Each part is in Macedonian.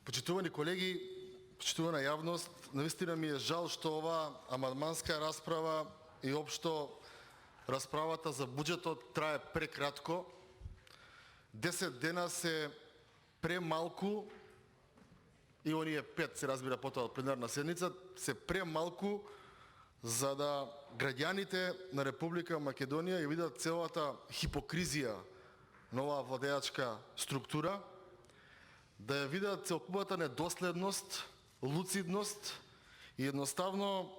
Почитувани колеги, почитувана јавност, навистина ми е жал што ова амандманска расправа и општо расправата за буџетот трае прекратко. 10 дена се премалку и оние 5 се разбира потоа од пленарна седница, се премалку за да граѓаните на Република Македонија ја видат целата хипокризија на оваа владеачка структура, да ја видат целокупната недоследност, луцидност и едноставно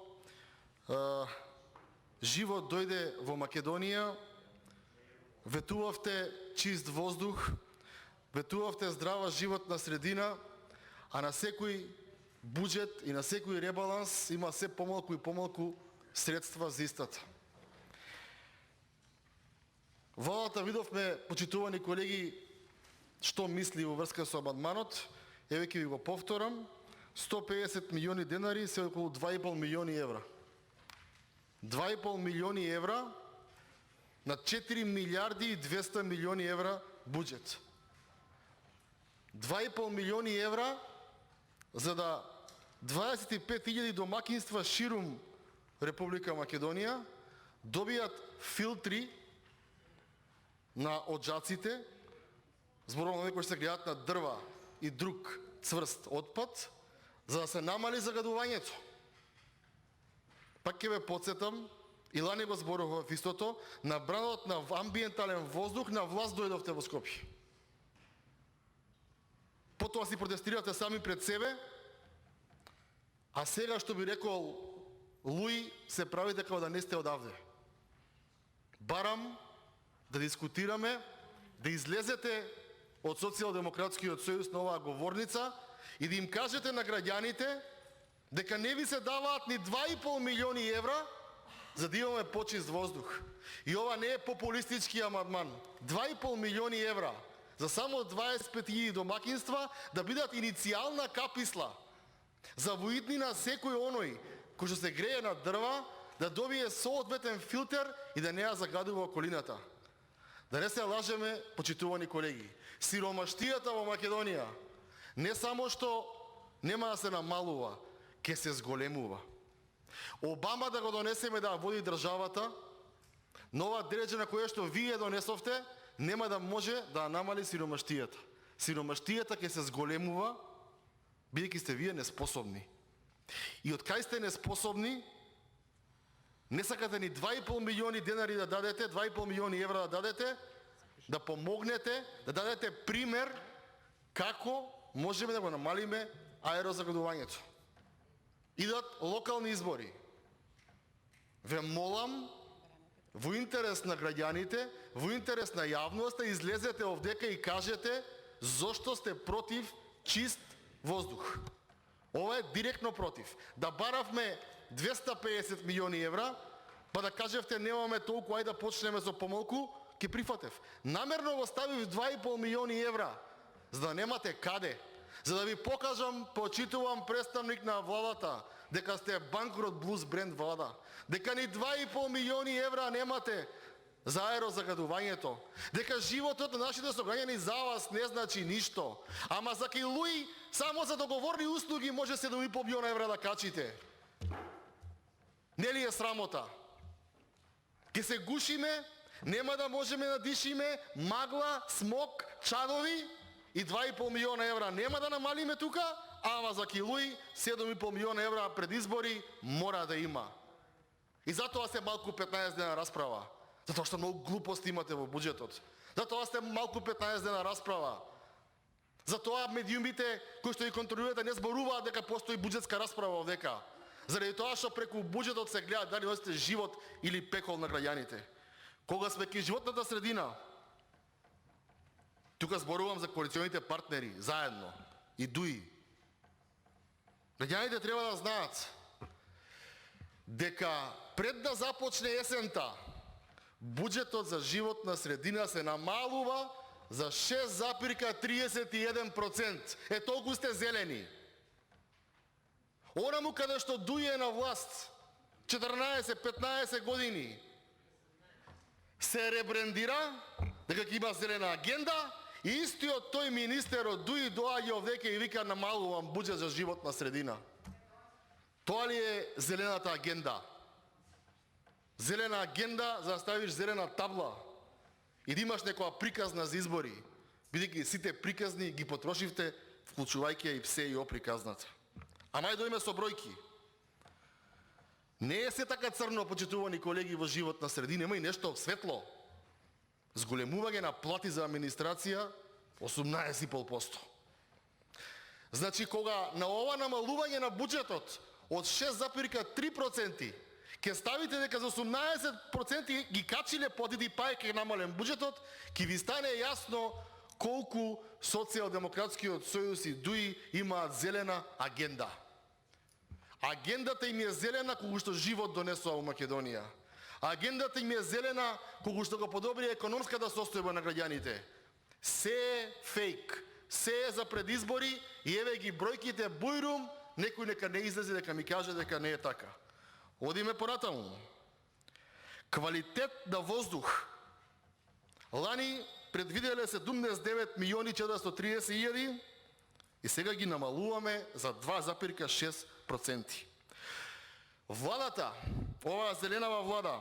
живот дојде во Македонија, ветувавте чист воздух, ветувавте здрава животна средина, а на секој буџет и на секој ребаланс има се помалку и помалку средства за истата. Владата видовме, почитувани колеги, што мисли во врска со амандманот. Еве ќе ви го повторам. 150 милиони денари се околу 2,5 милиони евра. 2,5 милиони евра на 4 милиарди и 200 милиони евра буџет. 2,5 милиони евра за да 25.000 домакинства ширум Република Македонија добијат филтри на оджаците, зборувам кои се гледат на дрва и друг цврст отпад, за да се намали загадувањето. Пак ќе ве потсетам, и лани го зборував истото, на бранот на амбиентален воздух на власт дојдовте во Скопје. Потоа си протестирате сами пред себе, а сега што би рекол Луи, се правите како да не сте одавде. Барам да дискутираме, да излезете од Социјалдемократскиот сојуз на оваа говорница и да им кажете на граѓаните дека не ви се даваат ни 2,5 милиони евра за да имаме почист воздух. И ова не е популистички амандман. 2,5 милиони евра за само 25.000 домакинства да бидат иницијална каписла за во иднина секој оној кој што се грее на дрва да добие соодветен филтер и да не ја загадува околината. Да не се лажеме, почитувани колеги. Сиромаштијата во Македонија не само што нема да се намалува, ќе се зголемува. Обама да го донесеме да води државата, нова дереđа на која што вие донесовте, нема да може да намали сиромаштијата. Сиромаштијата ќе се зголемува, бидејќи сте вие неспособни. И од кај сте неспособни, не сакате ни 2,5 милиони денари да дадете, 2,5 милиони евра да дадете, да помогнете, да дадете пример како можеме да го намалиме аерозагадувањето. Идат локални избори. Ве молам, во интерес на граѓаните, во интерес на јавноста, излезете овдека и кажете зошто сте против чист воздух. Ова е директно против. Да баравме 250 милиони евра, па да кажевте немаме толку, ајде да почнеме со помалку, ќе прифатев. Намерно го ставив 2,5 милиони евра, за да немате каде. За да ви покажам, почитувам представник на владата, дека сте банкрот блуз бренд влада. Дека ни 2,5 милиони евра немате за аерозагадувањето. Дека животот на нашите сограѓани за вас не значи ништо. Ама за Луи, само за договорни услуги може 7,5 милиона евра да качите. Нели е срамота? Ке се гушиме, нема да можеме да дишиме, магла, смог, чадови и 2,5 милиона евра нема да намалиме тука, ама за Луи 7,5 милиона евра пред избори мора да има. И затоа се малку 15 дена расправа. Затоа што многу глупости имате во буџетот. Затоа сте малку 15 дена расправа. Затоа медиумите кои што ги контролирате не зборуваат дека постои буџетска расправа овдека. Заради тоа што преку буџетот се гледа дали носите живот или пекол на граѓаните. Кога сме ки животната средина, тука зборувам за коалиционите партнери, заедно, и ДУИ. Граѓаните треба да знаат дека пред да започне есента, буџетот за животна средина се намалува за 6,31%. Е, толку сте зелени. Онаму каде што дуе на власт 14-15 години се ребрендира дека ќе има зелена агенда Истиот тој министер од ДУИ доаѓа овдеке и вика намалувам буџет за животна средина. Тоа ли е зелената агенда? Зелена агенда за да ставиш зелена табла и да имаш некоја приказна за избори, бидејќи сите приказни ги потрошивте, вклучувајќи и псе и оприказната. Ама ајде дојме со бројки. Не е се така црно, почитувани колеги, во животна средина, има и нешто светло. Зголемување на плати за администрација 18,5%. Значи, кога на ова намалување на буџетот од 6,3% ќе ставите дека за 18% ги качиле платите и пај ќе намален буџетот, ќе ви стане јасно колку Социјалдемократскиот сојуз и ДУИ имаат зелена агенда. Агендата им е зелена кога што живот донесува во Македонија. Агендата им е зелена кога што го подобри економската состојба на граѓаните. Се е фейк, се е за предизбори и еве ги бројките бујрум, некој нека не излезе дека ми каже дека не е така. Одиме понатаму. Квалитет на воздух. Лани предвиделе 79.430.000 и сега ги намалуваме за 2,6%. Владата, оваа зеленава влада,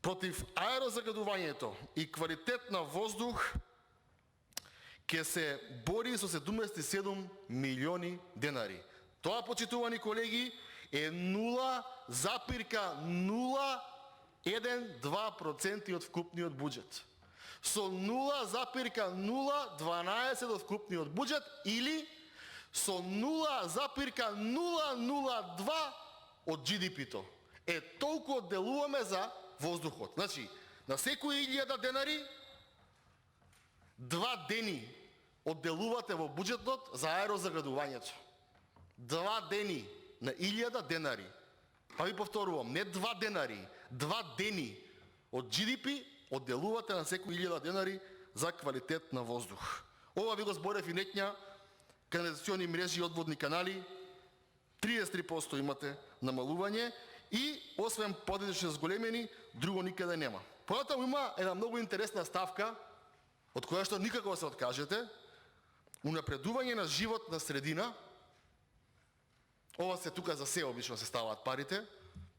против аерозагадувањето и квалитет на воздух ќе се бори со 77 милиони денари. Тоа, почитувани колеги, е 0,012% од вкупниот буџет. Со 0,012 од вкупниот буџет или со 0,002 од GDP-то. Толку одделуваме за воздухот. Значи, на секои 1000 денари, 2 дени одделувате во буџетот за аерозагадувањето. 2 дени на 1000 денари. Па ви повторувам, не 2 денари, 2 дени од GDP одделувате на секои 1000 денари за квалитет на воздух. Ова ви го зборев и неќня, канализациони мрежи и одводни канали, 33% имате намалување и освен подеднешни зголемени, друго никаде нема. Понатаму има една многу интересна ставка, од која што никако се откажете, унапредување на животна средина. Ова се тука за се обично се ставаат парите,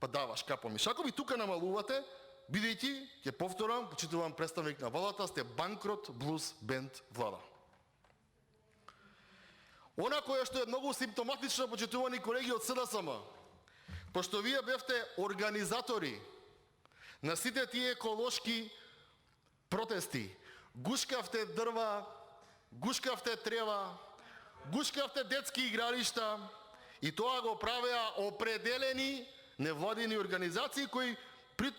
па даваш капо мишакови, тука намалувате, бидејќи, ќе повторам, почитувам представник на владата, сте банкрот блуз бенд влада. Она кое што е многу симптоматично, почитувани колеги од СДСМ, пошто вие бевте организатори на сите тие еколошки протести, гушкавте дрва, гушкавте трева, гушкавте детски игралишта и тоа го правеа определени невладини организации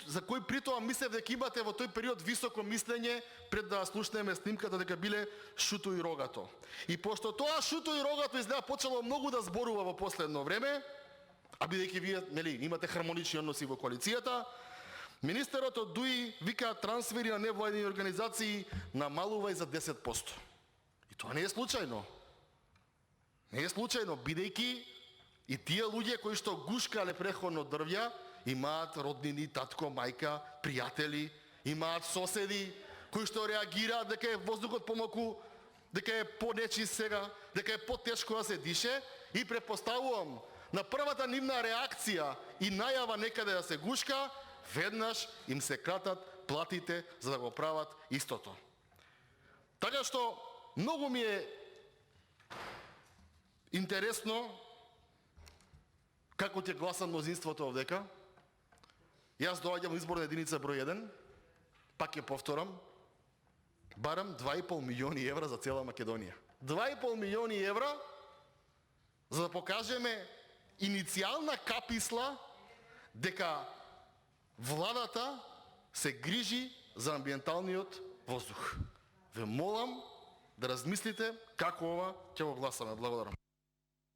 за кои притоа мислев дека имате во тој период високо мислење пред да слушнеме снимката дека биле Шуто и Рогато. И пошто тоа Шуто и Рогато изгледа почело многу да зборува во последно време, а бидејќи вие имате хармонични односи во коалицијата, министерот од ДУИ вика трансфери на невладини организации намалува и за 10%. И тоа не е случајно. Не е случајно, бидејќи и тие луѓе кои што гушкале преходно дрвја имаат роднини, татко, мајка, пријатели, имаат соседи кои што реагираат дека е воздухот помалку, дека е понечист сега, дека е потешко да се дише и препоставувам на првата нивна реакција и најава некаде да се гушка, веднаш им се кратат платите за да го прават истото. Така што многу ми е интересно како ќе гласа мнозинството овдека. Јас доаѓам во изборна единица број 1, пак ќе повторам, барам 2,5 милиони евра за цела Македонија. 2,5 милиони евра за да покажеме иницијална каписла дека владата се грижи за амбиенталниот воздух. Ве молам да размислите како ова ќе го гласаме. Благодарам.